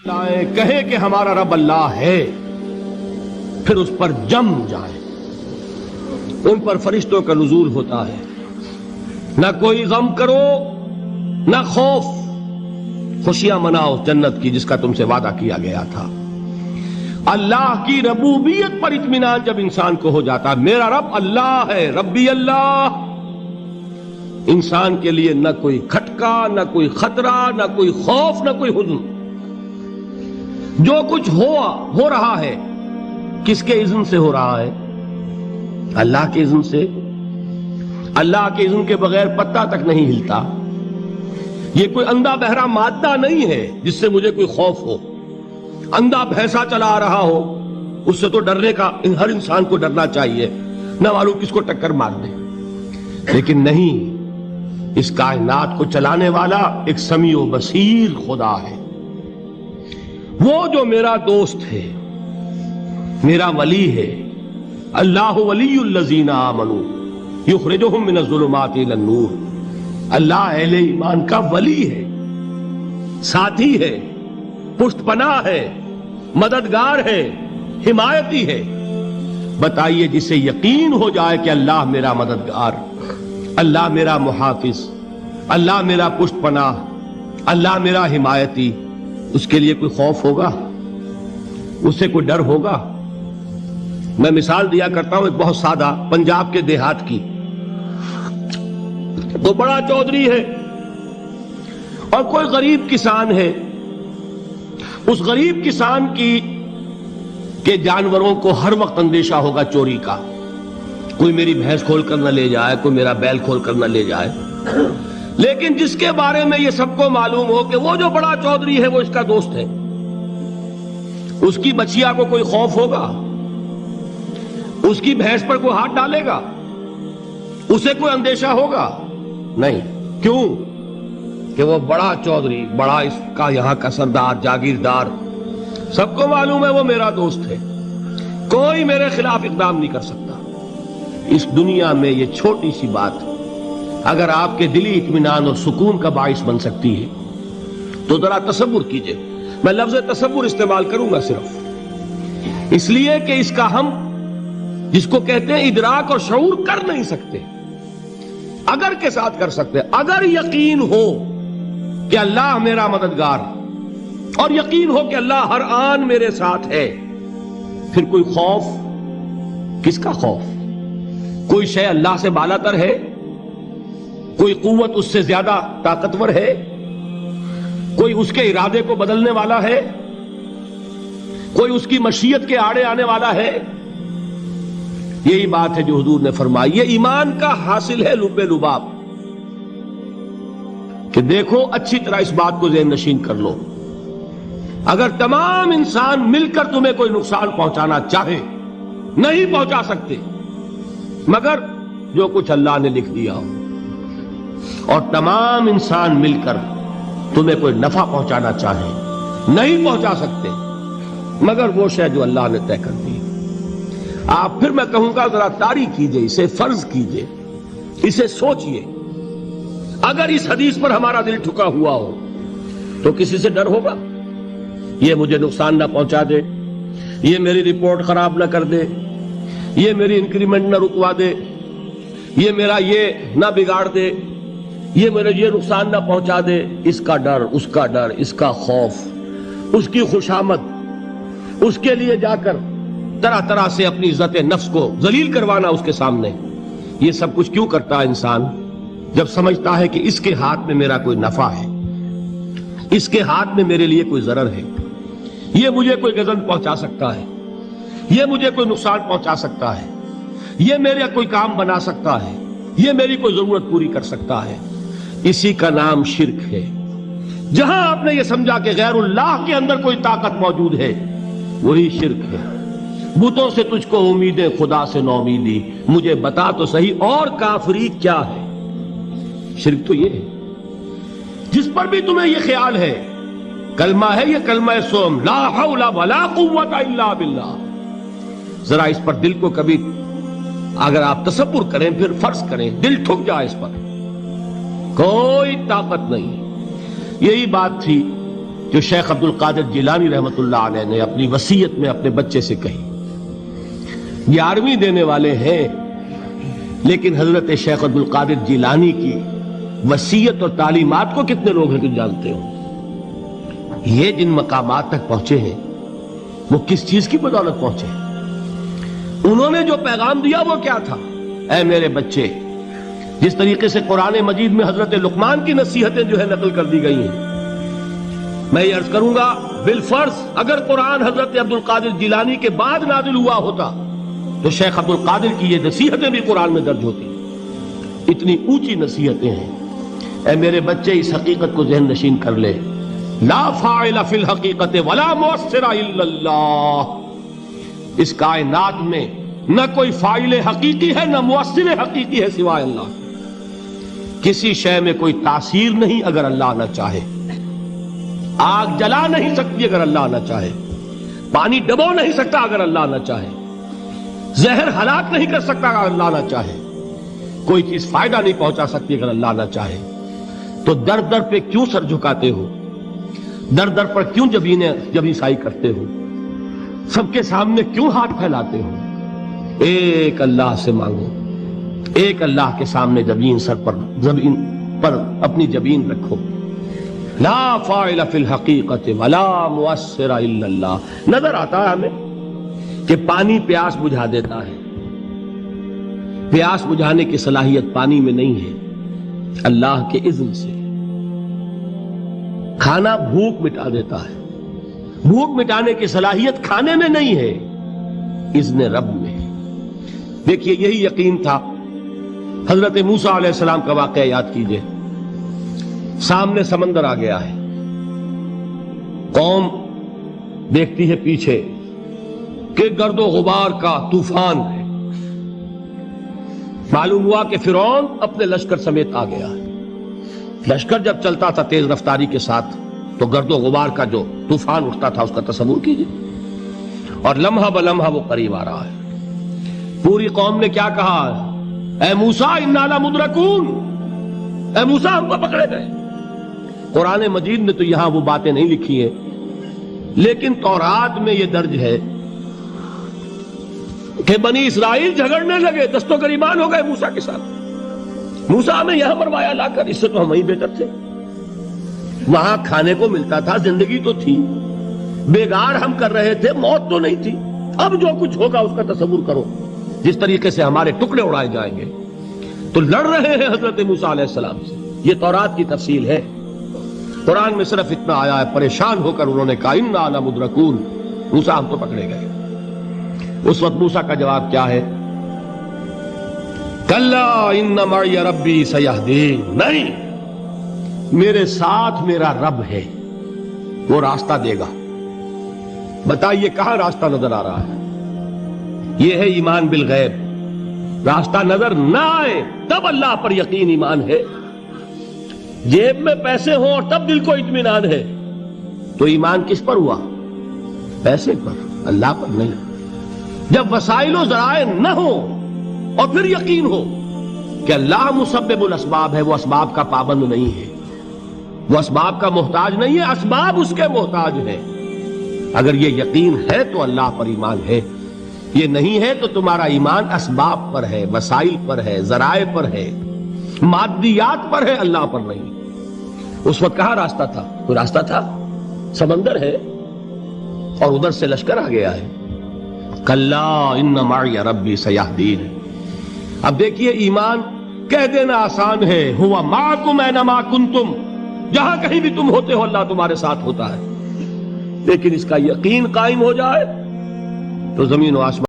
کہے کہ ہمارا رب اللہ ہے، پھر اس پر جم جائے۔ ان پر فرشتوں کا نزول ہوتا ہے، نہ کوئی غم کرو نہ خوف، خوشیاں مناؤ جنت کی جس کا تم سے وعدہ کیا گیا تھا۔ اللہ کی ربوبیت پر اطمینان جب انسان کو ہو جاتا، میرا رب اللہ ہے، ربی اللہ، انسان کے لیے نہ کوئی کھٹکا، نہ کوئی خطرہ، نہ کوئی خوف، نہ کوئی حزن۔ جو کچھ ہو رہا ہے کس کے اذن سے ہو رہا ہے؟ اللہ کے اذن سے۔ اللہ کے اذن کے بغیر پتا تک نہیں ہلتا۔ یہ کوئی اندھا بہرا مادہ نہیں ہے جس سے مجھے کوئی خوف ہو۔ اندھا بھینسا چلا آ رہا ہو اس سے تو ڈرنے کا ہر انسان کو ڈرنا چاہیے، نہ معلوم کس کو ٹکر مار دے۔ لیکن نہیں، اس کائنات کو چلانے والا ایک سمیع و بصیر خدا ہے، وہ جو میرا دوست ہے، میرا ولی ہے۔ اللہ ولی الذین آمنوا یخرجہم من الظلمات الی النور۔ اللہ اہل ایمان کا ولی ہے، ساتھی ہے، پشت پناہ ہے، مددگار ہے، حمایتی ہے۔ بتائیے جسے یقین ہو جائے کہ اللہ میرا مددگار، اللہ میرا محافظ، اللہ میرا پشت پناہ، اللہ میرا حمایتی، اس کے لیے کوئی خوف ہوگا؟ اس سے کوئی ڈر ہوگا؟ میں مثال دیا کرتا ہوں ایک بہت سادہ، پنجاب کے دیہات کی۔ تو بڑا چودھری ہے اور کوئی غریب کسان ہے۔ اس غریب کسان کے جانوروں کو ہر وقت اندیشہ ہوگا چوری کا، کوئی میری بھینس کھول کر نہ لے جائے، کوئی میرا بیل کھول کر نہ لے جائے۔ لیکن جس کے بارے میں یہ سب کو معلوم ہو کہ وہ جو بڑا چودھری ہے وہ اس کا دوست ہے، اس کی بچیا کو کوئی خوف ہوگا؟ اس کی بھینس پر کوئی ہاتھ ڈالے گا؟ اسے کوئی اندیشہ ہوگا؟ نہیں۔ کیوں؟ کہ وہ بڑا چودھری، بڑا اس کا یہاں کا سردار، جاگیردار، سب کو معلوم ہے وہ میرا دوست ہے، کوئی میرے خلاف اقدام نہیں کر سکتا۔ اس دنیا میں یہ چھوٹی سی بات اگر آپ کے دلی اطمینان اور سکون کا باعث بن سکتی ہے تو ذرا تصور کیجئے۔ میں لفظ تصور استعمال کروں گا صرف اس لیے کہ اس کا ہم جس کو کہتے ہیں ادراک اور شعور کر نہیں سکتے، اگر کے ساتھ کر سکتے۔ اگر یقین ہو کہ اللہ میرا مددگار اور یقین ہو کہ اللہ ہر آن میرے ساتھ ہے، پھر کوئی خوف؟ کس کا خوف؟ کوئی شے اللہ سے بالا تر ہے؟ کوئی قوت اس سے زیادہ طاقتور ہے؟ کوئی اس کے ارادے کو بدلنے والا ہے؟ کوئی اس کی مشیت کے آڑے آنے والا ہے؟ یہی بات ہے جو حضور نے فرمائی۔ یہ ایمان کا حاصل ہے لب لباب، کہ دیکھو اچھی طرح اس بات کو ذہن نشین کر لو، اگر تمام انسان مل کر تمہیں کوئی نقصان پہنچانا چاہے نہیں پہنچا سکتے، مگر جو کچھ اللہ نے لکھ دیا ہو، اور تمام انسان مل کر تمہیں کوئی نفع پہنچانا چاہے نہیں پہنچا سکتے، مگر وہ شے جو اللہ نے طے کر دی۔ آپ پھر میں کہوں گا ذرا طاری کیجئے، اسے فرض کیجئے، اسے سوچئے۔ اگر اس حدیث پر ہمارا دل ٹھکا ہوا ہو تو کسی سے ڈر ہوگا؟ یہ مجھے نقصان نہ پہنچا دے، یہ میری رپورٹ خراب نہ کر دے، یہ میری انکریمنٹ نہ رکوا دے، یہ میرا یہ نہ بگاڑ دے، یہ میرے یہ نقصان نہ پہنچا دے۔ اس کا ڈر، اس کا ڈر، اس کا خوف، اس کی خوشامد، اس کے لیے جا کر طرح طرح سے اپنی عزت نفس کو ذلیل کروانا اس کے سامنے، یہ سب کچھ کیوں کرتا ہے انسان؟ جب سمجھتا ہے کہ اس کے ہاتھ میں میرا کوئی نفع ہے، اس کے ہاتھ میں میرے لیے کوئی ضرر ہے، یہ مجھے کوئی غضب پہنچا سکتا ہے، یہ مجھے کوئی نقصان پہنچا سکتا ہے، یہ میرا کوئی کام بنا سکتا ہے، یہ میری کوئی ضرورت پوری کر سکتا ہے، اسی کا نام شرک ہے۔ جہاں آپ نے یہ سمجھا کہ غیر اللہ کے اندر کوئی طاقت موجود ہے، وہی شرک ہے۔ بتوں سے تجھ کو امیدیں، خدا سے نو امیدی، مجھے بتا تو صحیح اور کافری کیا ہے؟ شرک تو یہ ہے۔ جس پر بھی تمہیں یہ خیال ہے، کلمہ ہے یہ کلمہ سوم، لا حول ولا قوت الا باللہ، ذرا اس پر دل کو کبھی اگر آپ تصور کریں، پھر فرض کریں، دل ٹھک جائے اس پر، کوئی طاقت نہیں۔ یہی بات تھی جو شیخ عبد القادر جیلانی رحمت اللہ علیہ نے اپنی وصیت میں اپنے بچے سے کہی. 11ویں دینے والے ہیں، لیکن حضرت شیخ عبد القادر جیلانی کی وصیت اور تعلیمات کو کتنے لوگ ہیں تم جانتے ہو؟ یہ جن مقامات تک پہنچے ہیں وہ کس چیز کی بدولت پہنچے ہیں؟ انہوں نے جو پیغام دیا وہ کیا تھا؟ اے میرے بچے، جس طریقے سے قرآن مجید میں حضرت لقمان کی نصیحتیں جو ہے نقل کر دی گئی ہیں، میں یہ عرض کروں گا بالفرض اگر قرآن حضرت عبد القادر جیلانی کے بعد نازل ہوا ہوتا تو شیخ عبد القادر کی یہ نصیحتیں بھی قرآن میں درج ہوتی. اتنی اونچی نصیحتیں ہیں. اے میرے بچے، اس حقیقت کو ذہن نشین کر لے، لا فاعل فی الحقیقت ولا مؤثر الا اللہ. اس کائنات میں نہ کوئی فاعل حقیقی ہے نہ مؤثر حقیقی ہے سوائے اللہ. کسی شے میں کوئی تاثیر نہیں اگر اللہ نہ چاہے. آگ جلا نہیں سکتی اگر اللہ نہ چاہے. پانی ڈبو نہیں سکتا اگر اللہ نہ چاہے. زہر ہلاک نہیں کر سکتا اگر اللہ نہ چاہے. کوئی چیز فائدہ نہیں پہنچا سکتی اگر اللہ نہ چاہے. تو در در پہ کیوں سر جھکاتے ہو؟ در در پر کیوں جبیں سائی کرتے ہو؟ سب کے سامنے کیوں ہاتھ پھیلاتے ہو؟ ایک اللہ سے مانگو. ایک اللہ کے سامنے زمین پر اپنی جبین رکھو. لا فاعل فی الحقیقت ولا مؤثر الا اللہ. نظر آتا ہے ہمیں کہ پانی پیاس بجھا دیتا ہے. پیاس بجھانے کی صلاحیت پانی میں نہیں ہے، اللہ کے اذن سے. کھانا بھوک مٹا دیتا ہے. بھوک مٹانے کی صلاحیت کھانے میں نہیں ہے، اذن رب میں. دیکھیے یہی یقین تھا. حضرت موسیٰ علیہ السلام کا واقعہ یاد کیجئے. سامنے سمندر آ گیا ہے، قوم دیکھتی ہے پیچھے کہ گرد و غبار کا طوفان ہے. معلوم ہوا کہ فرعون اپنے لشکر سمیت آ گیا ہے. لشکر جب چلتا تھا تیز رفتاری کے ساتھ تو گرد و غبار کا جو طوفان اٹھتا تھا اس کا تصور کیجئے. اور لمحہ بلمحہ وہ قریب آ رہا ہے. پوری قوم نے کیا کہا؟ اے موسیٰ انا لمدرکون. اے موسیٰ ہم کو پکڑے گئے. قرآن مجید نے تو یہاں وہ باتیں نہیں لکھی ہیں، لیکن تورات میں یہ درج ہے کہ بنی اسرائیل جھگڑنے لگے، دست و گریبان ہو گئے موسیٰ کے ساتھ. موسیٰ ہمیں یہاں مروایا لا کر، اس سے تو ہم وہیں بہتر تھے. وہاں کھانے کو ملتا تھا، زندگی تو تھی، بیگار ہم کر رہے تھے، موت تو نہیں تھی. اب جو کچھ ہوگا اس کا تصور کرو، جس طریقے سے ہمارے ٹکڑے اڑائے جائیں گے. تو لڑ رہے ہیں حضرت موسیٰ علیہ السلام سے. یہ تورات کی تفصیل ہے. قرآن میں صرف اتنا آیا ہے، پریشان ہو کر انہوں نے کہا انا لمدرکون. موسیٰ ہم تو پکڑے گئے. اس وقت موسیٰ کا جواب کیا ہے؟ کلا ان معی ربی سیہدین. نہیں، میرے ساتھ میرا رب ہے، وہ راستہ دے گا. بتائیے کہاں راستہ نظر آ رہا ہے؟ یہ ہے ایمان بالغیب. راستہ نظر نہ آئے تب اللہ پر یقین ایمان ہے. جیب میں پیسے ہوں اور تب دل کو اطمینان ہے تو ایمان کس پر ہوا؟ پیسے پر، اللہ پر نہیں. جب وسائل و ذرائع نہ ہو اور پھر یقین ہو کہ اللہ مسبب الاسباب ہے، وہ اسباب کا پابند نہیں ہے، وہ اسباب کا محتاج نہیں ہے، اسباب اس کے محتاج ہیں. اگر یہ یقین ہے تو اللہ پر ایمان ہے. یہ نہیں ہے تو تمہارا ایمان اسباب پر ہے، وسائل پر ہے، ذرائع پر ہے، مادیات پر ہے، اللہ پر نہیں. اس وقت کہاں راستہ تھا؟ کوئی راستہ تھا؟ سمندر ہے اور ادھر سے لشکر آ گیا ہے. کلا ان معی ربی سیہدین. اب دیکھیے ایمان کہہ دینا آسان ہے، ہوا معکم اینما کنتم. جہاں کہیں بھی تم ہوتے ہو اللہ تمہارے ساتھ ہوتا ہے. لیکن اس کا یقین قائم ہو جائے تو زمین و آسمان